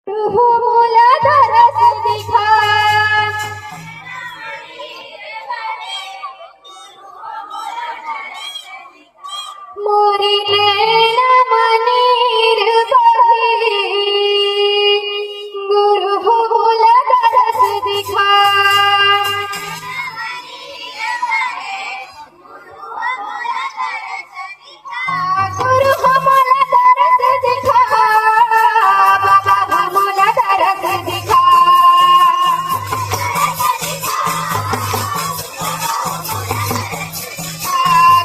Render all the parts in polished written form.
मोला तरस दिखा मोरी नैना मनीर बहे गुरु हो मोला तरस दिखा गुरु हो मोला तरस दिखा बाबा हो मोला तरस दिखा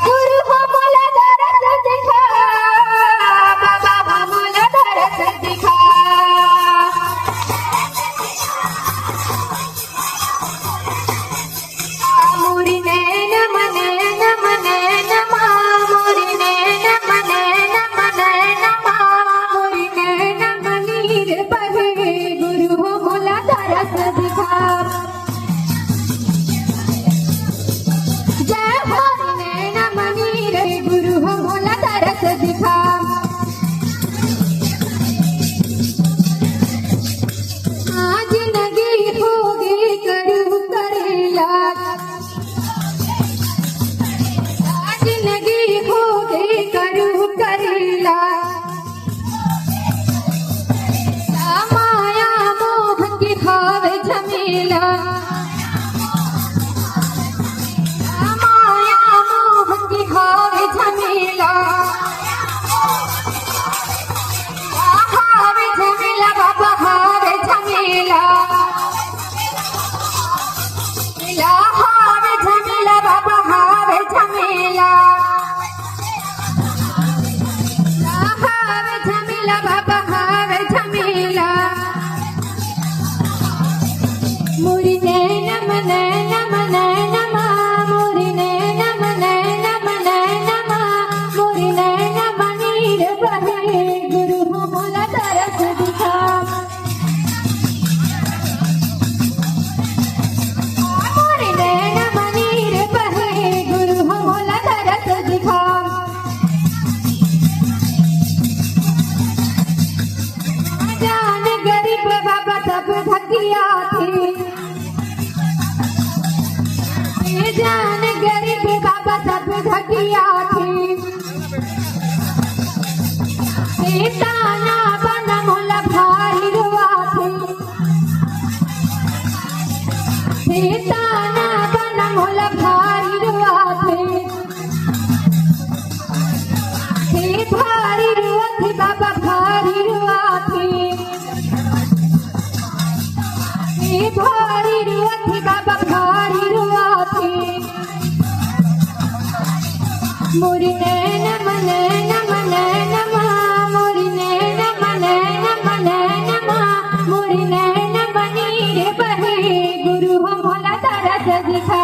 गुरु हो मोला तरस दिखा बाबा हो मोला तरस दिखा मोरी नैना मने नमने नमा मोरी नैना मने नमने नमा मोरी नैना मनीर बहे गुरु हो मोला तरस दिखा जय मोरी नैना मनीर गुरु हो मोला तरस दिखा आज नगी होगी करू करेला आज नगी होगी करू करेला माया मोह की खावे झमेला माया मोह की खावे झमेला हावे झमेला बाबा हावे झमेला हावे झमेला बाबा हावे झमेला हावे झमेला बाबा हावे झमेला मोरी नैना मने नमने नमा मोरी नैना मने नमने नमा मोरी नैना मनीर बहे गुरु हो मोला तरस दिखा मोरी नैना मनीर बहे गुरु हो मोला तरस दिखा जान गरीब बाबा सब धकिया थे जान गरीब बाबा सब धकिया थे ताना बना मोला भाई रुआ थे ताना बना मोला भाई रुआ थे भारी रुआ थे बाबा भारी रुआ थे भारी रुआ थे बाबा भारी रुआ थे मोरी नैना मने नमने नमा मोरी नैना मने नमने नमा मोरी नैना मनीर बहे गुरु हो मोला तरस दिखा